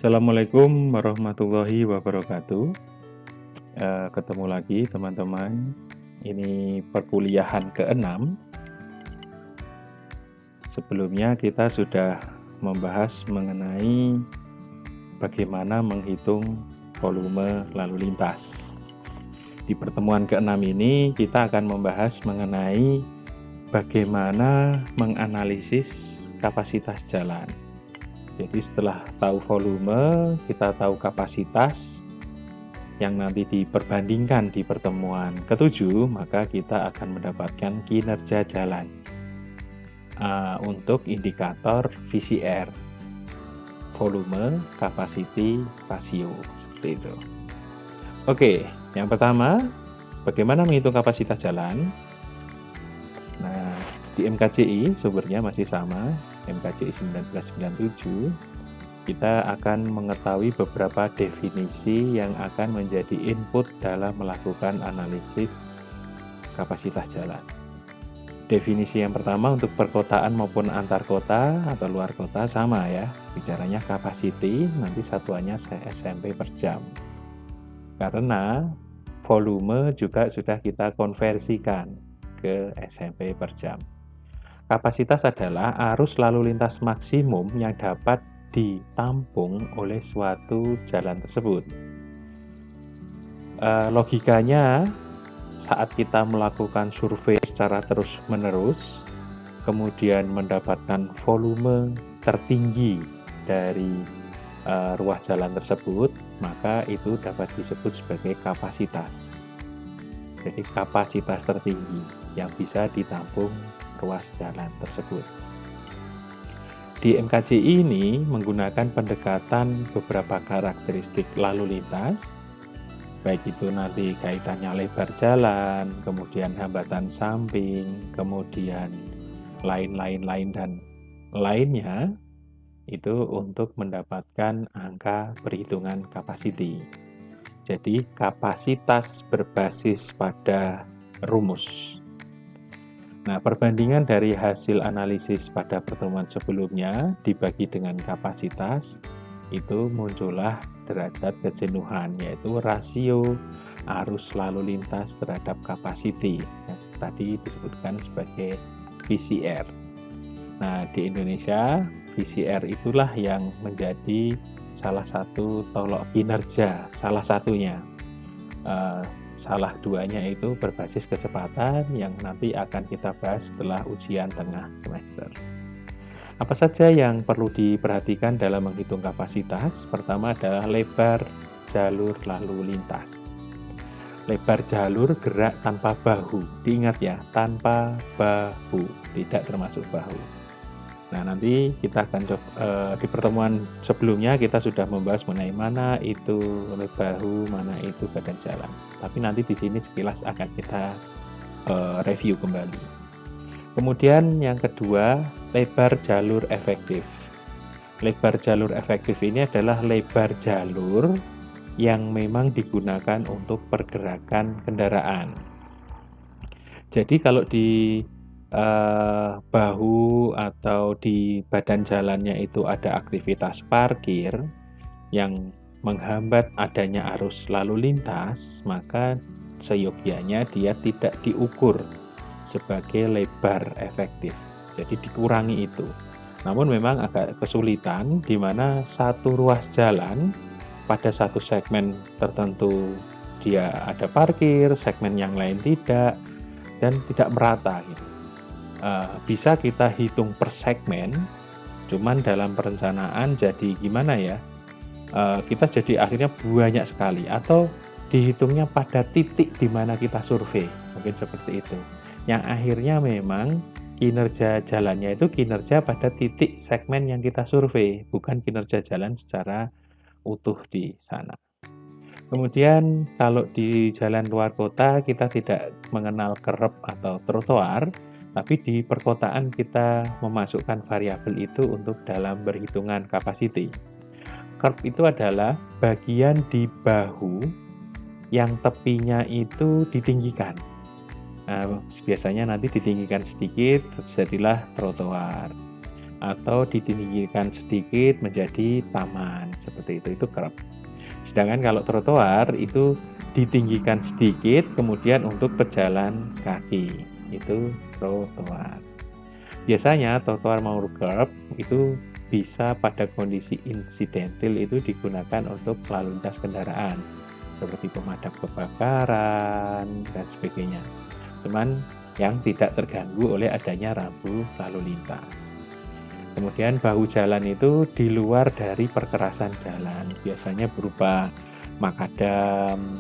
Assalamualaikum warahmatullahi wabarakatuh. Ketemu lagi teman-teman. Ini perkuliahan ke-6. Sebelumnya kita sudah membahas mengenai bagaimana menghitung volume lalu lintas. Di pertemuan ke-6 ini kita akan membahas mengenai bagaimana menganalisis kapasitas jalan. Jadi setelah tahu volume, kita tahu kapasitas yang nanti diperbandingkan di pertemuan ke-7, maka kita akan mendapatkan kinerja jalan untuk indikator VCR, volume capacity ratio, seperti itu. Oke, yang pertama, bagaimana menghitung kapasitas jalan? Nah, di MKJI sumbernya masih sama, MKJI 1997, kita akan mengetahui beberapa definisi yang akan menjadi input dalam melakukan analisis kapasitas jalan. Definisi yang pertama untuk perkotaan maupun antar kota atau luar kota sama ya, bicaranya capacity, nanti satuannya SMP per jam. Karena volume juga sudah kita konversikan ke SMP per jam. Kapasitas adalah arus lalu lintas maksimum yang dapat ditampung oleh suatu jalan tersebut. Logikanya, saat kita melakukan survei secara terus-menerus, kemudian mendapatkan volume tertinggi dari ruas jalan tersebut, maka itu dapat disebut sebagai kapasitas. Jadi kapasitas tertinggi yang bisa ditampung ruas jalan tersebut. Di MKJI ini menggunakan pendekatan beberapa karakteristik lalu lintas, baik itu nanti kaitannya lebar jalan, kemudian hambatan samping, kemudian lain dan lainnya, itu untuk mendapatkan angka perhitungan capacity. Jadi kapasitas berbasis pada rumus. Nah, perbandingan dari hasil analisis pada pertemuan sebelumnya dibagi dengan kapasitas, itu muncullah derajat kejenuhan, yaitu rasio arus lalu lintas terhadap kapasiti, yang tadi disebutkan sebagai VCR. Nah, di Indonesia, VCR itulah yang menjadi salah satu tolok kinerja, salah satunya. Salah duanya itu berbasis kecepatan yang nanti akan kita bahas setelah ujian tengah semester. Apa saja yang perlu diperhatikan dalam menghitung kapasitas? Pertama adalah lebar jalur lalu lintas. Lebar jalur gerak tanpa bahu. Diingat ya, tanpa bahu, tidak termasuk bahu. Nah, nanti kita akan di pertemuan sebelumnya kita sudah membahas mengenai mana itu bahu, mana itu badan jalan. Tapi nanti di sini sekilas akan kita review kembali. Kemudian yang kedua, lebar jalur efektif. Lebar jalur efektif ini adalah lebar jalur yang memang digunakan untuk pergerakan kendaraan. Jadi kalau di bahu atau di badan jalannya itu ada aktivitas parkir yang menghambat adanya arus lalu lintas, maka seyogyanya dia tidak diukur sebagai lebar efektif. Jadi dikurangi itu. Namun memang agak kesulitan di mana satu ruas jalan pada satu segmen tertentu dia ada parkir, segmen yang lain tidak, dan tidak merata gitu. Bisa kita hitung per segmen, cuman dalam perencanaan jadi gimana ya, kita jadi akhirnya banyak sekali, atau dihitungnya pada titik di mana kita survei, mungkin seperti itu, yang akhirnya memang kinerja jalannya itu kinerja pada titik segmen yang kita survei, bukan kinerja jalan secara utuh di sana. Kemudian kalau di jalan luar kota kita tidak mengenal kerb atau trotoar, tapi di perkotaan kita memasukkan variabel itu untuk dalam perhitungan capacity. Curb itu adalah bagian di bahu yang tepinya itu ditinggikan. Nah, biasanya nanti ditinggikan sedikit, jadilah trotoar. atau ditinggikan sedikit menjadi taman, seperti itu curb. Sedangkan kalau trotoar itu ditinggikan sedikit kemudian untuk pejalan kaki, itu trotoar. Biasanya trotoar maupun curb itu bisa pada kondisi insidental itu digunakan untuk lalu lintas kendaraan seperti pemadam kebakaran dan sebagainya. Cuman yang tidak terganggu oleh adanya rambu lalu lintas. Kemudian bahu jalan itu di luar dari perkerasan jalan, biasanya berupa makadam,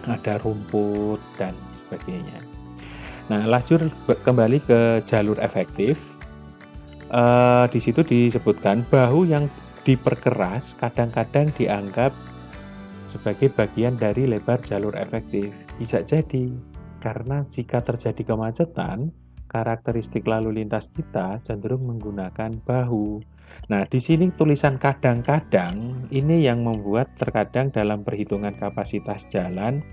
ada rumput dan sebagainya. Nah, lajur kembali ke jalur efektif. Di situ disebutkan bahu yang diperkeras kadang-kadang dianggap sebagai bagian dari lebar jalur efektif. Bisa jadi karena jika terjadi kemacetan, karakteristik lalu lintas kita cenderung menggunakan bahu. Nah, di sini tulisan kadang-kadang ini yang membuat terkadang dalam perhitungan kapasitas jalan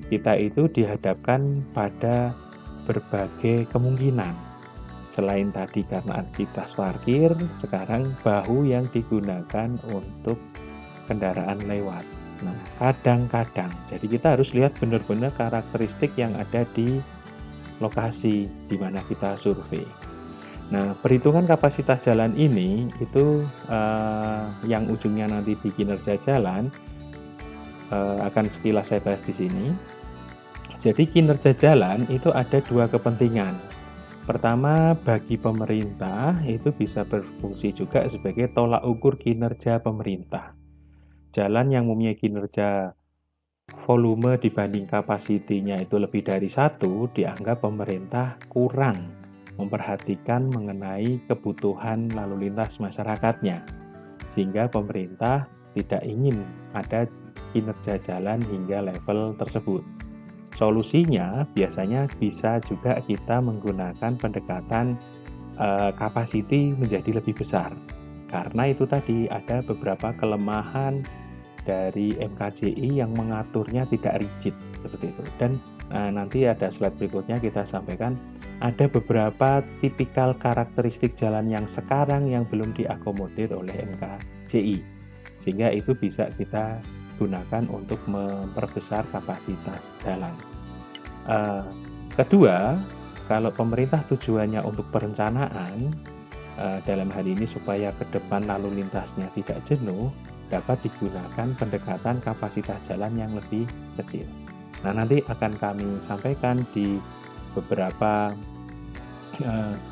kita itu dihadapkan pada berbagai kemungkinan. Selain tadi karena aktivitas parkir, sekarang bahu yang digunakan untuk kendaraan lewat. Nah, kadang-kadang. Jadi kita harus lihat benar-benar karakteristik yang ada di lokasi di mana kita survei. Nah, perhitungan kapasitas jalan ini itu yang ujungnya nanti di kinerja jalan akan sekilas saya bahas di sini. Jadi kinerja jalan itu ada dua kepentingan. Pertama, bagi pemerintah itu bisa berfungsi juga sebagai tolak ukur kinerja pemerintah. Jalan yang mempunyai kinerja volume dibanding kapasitinya itu lebih dari 1, dianggap pemerintah kurang memperhatikan mengenai kebutuhan lalu lintas masyarakatnya. Sehingga pemerintah tidak ingin ada kinerja jalan hingga level tersebut. Solusinya biasanya bisa juga kita menggunakan pendekatan capacity menjadi lebih besar. Karena itu tadi ada beberapa kelemahan dari MKJI yang mengaturnya tidak rigid seperti itu. Dan nanti ada slide berikutnya kita sampaikan ada beberapa tipikal karakteristik jalan yang sekarang yang belum diakomodir oleh MKJI. Sehingga itu bisa kita gunakan untuk memperbesar kapasitas jalan. Kedua, kalau pemerintah tujuannya untuk perencanaan, dalam hal ini supaya ke depan lalu lintasnya tidak jenuh, dapat digunakan pendekatan kapasitas jalan yang lebih kecil. Nah, nanti akan kami sampaikan di beberapa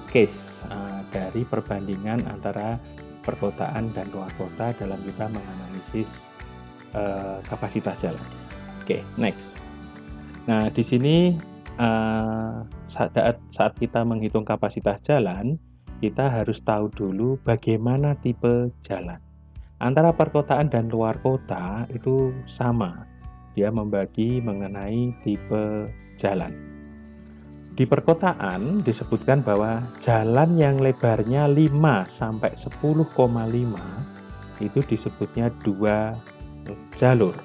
case dari perbandingan antara perkotaan dan luar kota dalam kita menganalisis kapasitas jalan. Oke, next. Nah, di sini saat kita menghitung kapasitas jalan, kita harus tahu dulu bagaimana tipe jalan. Antara perkotaan dan luar kota itu sama. Dia membagi mengenai tipe jalan. Di perkotaan disebutkan bahwa jalan yang lebarnya 5 sampai 10,5 itu disebutnya 2 jalur.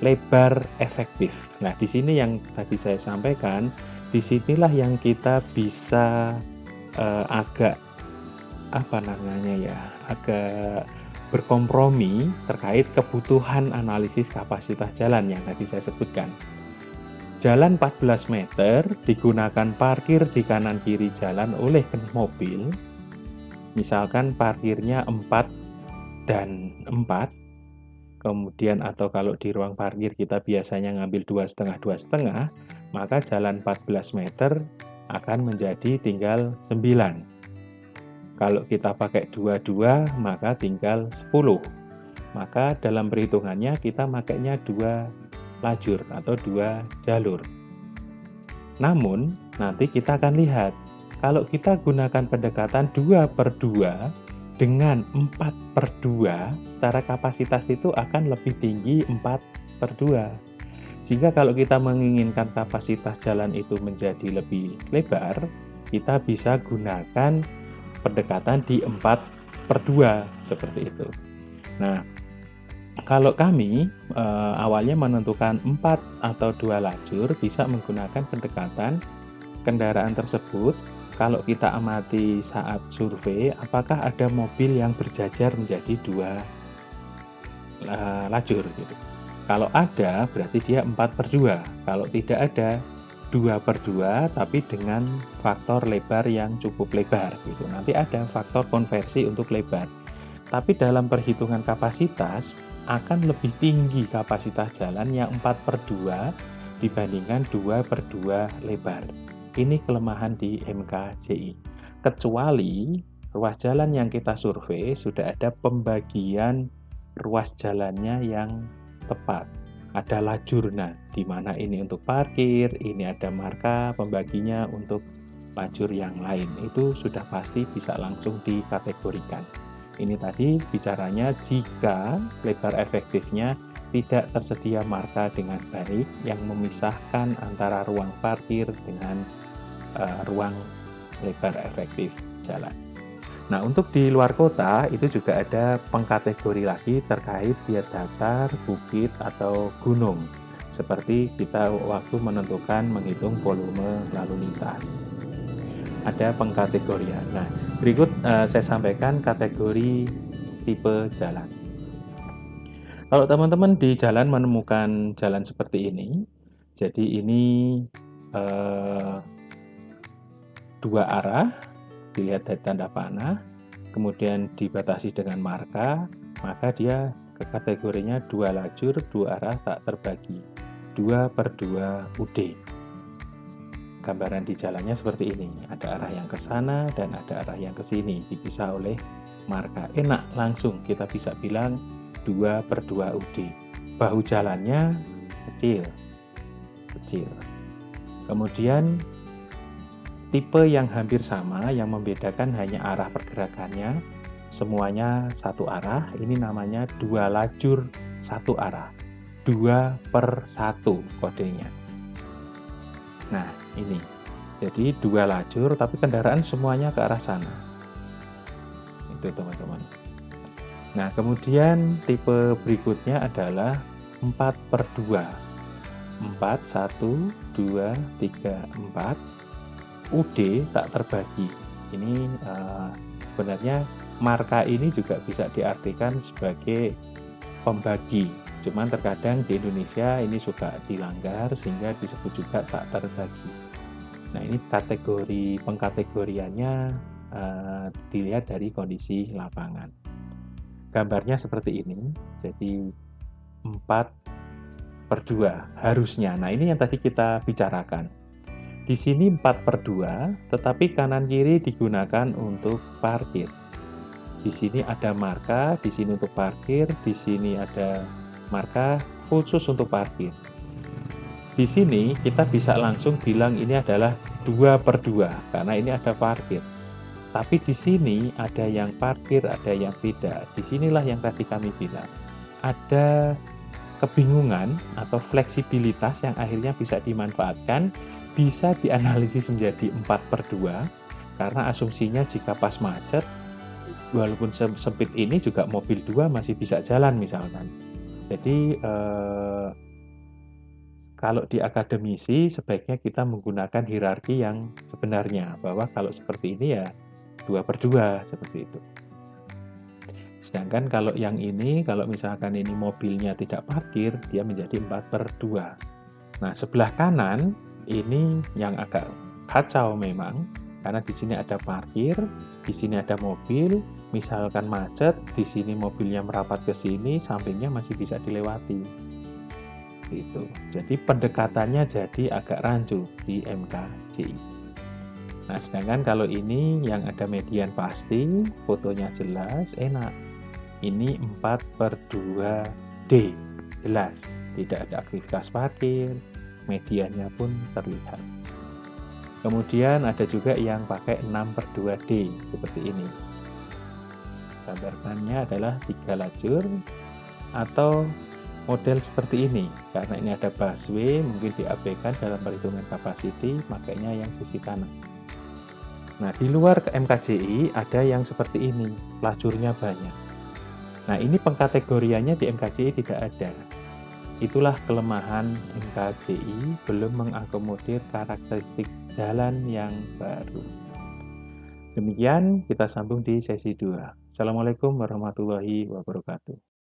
Lebar efektif. Nah, di sini yang tadi saya sampaikan, disinilah yang kita bisa agak agak berkompromi terkait kebutuhan analisis kapasitas jalan yang tadi saya sebutkan. Jalan 14 meter digunakan parkir di kanan kiri jalan oleh mobil. Misalkan parkirnya 4 dan 4. Kemudian atau kalau di ruang parkir kita biasanya ngambil 2,5, maka jalan 14 meter akan menjadi tinggal 9. Kalau kita pakai 22, maka tinggal 10. Maka dalam perhitungannya kita makainya 2 lajur atau 2 jalur. Namun, nanti kita akan lihat, kalau kita gunakan pendekatan 2/2, dengan 4/2, secara kapasitas itu akan lebih tinggi 4/2. Sehingga kalau kita menginginkan kapasitas jalan itu menjadi lebih lebar, kita bisa gunakan pendekatan di 4/2 seperti itu. Nah, kalau kami awalnya menentukan 4 atau 2 lajur, bisa menggunakan pendekatan kendaraan tersebut kalau kita amati saat survei, apakah ada mobil yang berjajar menjadi 2 lajur gitu. Kalau ada, berarti dia 4/2. Kalau tidak ada, 2/2, tapi dengan faktor lebar yang cukup lebar gitu. Nanti ada faktor konversi untuk lebar. Tapi dalam perhitungan kapasitas, akan lebih tinggi kapasitas jalan yang 4/2 dibandingkan 2/2 lebar. Ini kelemahan di MKJI. Kecuali ruas jalan yang kita survei sudah ada pembagian ruas jalannya yang tepat. Ada lajur, nah di mana ini untuk parkir, ini ada marka pembaginya untuk lajur yang lain. Itu sudah pasti bisa langsung dikategorikan. Ini tadi bicaranya jika lebar efektifnya tidak tersedia marka dengan baik yang memisahkan antara ruang parkir dengan ruang lebar efektif jalan. Nah, untuk di luar kota itu juga ada pengkategori lagi terkait dia datar, bukit, atau gunung. Seperti kita waktu menentukan menghitung volume lalu lintas. Ada pengkategorian. Nah, berikut saya sampaikan kategori tipe jalan. Kalau teman-teman di jalan menemukan jalan seperti ini, jadi ini 2 arah, dilihat dari tanda panah, kemudian dibatasi dengan marka, maka dia ke kategorinya 2 lajur, 2 arah tak terbagi, 2/2 UD. Gambaran di jalannya seperti ini, ada arah yang ke sana dan ada arah yang ke sini, dipisah oleh marka. Enak, langsung kita bisa bilang 2/2 UD. Bahu jalannya kecil. Kemudian tipe yang hampir sama, yang membedakan hanya arah pergerakannya, semuanya satu arah, ini namanya 2 lajur 1 arah, 2/1 kodenya. Nah, ini, jadi 2 lajur, tapi kendaraan semuanya ke arah sana. Itu teman-teman. Nah, kemudian tipe berikutnya adalah 4/2. 4, 1, 2, 3, 4. UD tak terbagi. Ini sebenarnya marka ini juga bisa diartikan sebagai pembagi. Cuman terkadang di Indonesia ini suka dilanggar sehingga disebut juga tak terbagi. Nah, ini kategori pengkategoriannya dilihat dari kondisi lapangan. Gambarnya seperti ini. Jadi 4/2 harusnya. Nah, ini yang tadi kita bicarakan. Di sini 4/2, tetapi kanan kiri digunakan untuk parkir. Di sini ada marka, di sini untuk parkir, di sini ada marka khusus untuk parkir. Di sini kita bisa langsung bilang ini adalah 2/2 karena ini ada parkir. Tapi di sini ada yang parkir, ada yang tidak. Disinilah yang tadi kami bilang. Ada kebingungan atau fleksibilitas yang akhirnya bisa dimanfaatkan, bisa dianalisis menjadi 4/2 karena asumsinya jika pas macet, walaupun sempit ini juga mobil 2 masih bisa jalan misalkan. Jadi kalau di akademisi sebaiknya kita menggunakan hierarki yang sebenarnya, bahwa kalau seperti ini ya 2/2 seperti itu. Sedangkan kalau yang ini, kalau misalkan ini mobilnya tidak parkir, dia menjadi 4/2. Nah, sebelah kanan ini yang agak kacau memang, karena di sini ada parkir, di sini ada mobil, misalkan macet, di sini mobilnya merapat ke sini, sampingnya masih bisa dilewati. Gitu. Jadi pendekatannya jadi agak rancu di MKJI. Nah, sedangkan kalau ini yang ada median pasti, fotonya jelas, enak. Ini 4/2D, jelas, tidak ada aktivitas parkir, mediannya pun terlihat. Kemudian ada juga yang pakai 6/2D seperti ini. Gambarnya adalah 3 lajur atau model seperti ini. Karena ini ada busway, mungkin diabaikan dalam perhitungan capacity, makanya yang sisi kanan. Nah, di luar MKJI ada yang seperti ini, lajurnya banyak. Nah, ini pengkategoriannya di MKJI tidak ada. Itulah kelemahan MKJI, belum mengakomodir karakteristik jalan yang baru. Demikian kita sambung di sesi 2. Assalamualaikum warahmatullahi wabarakatuh.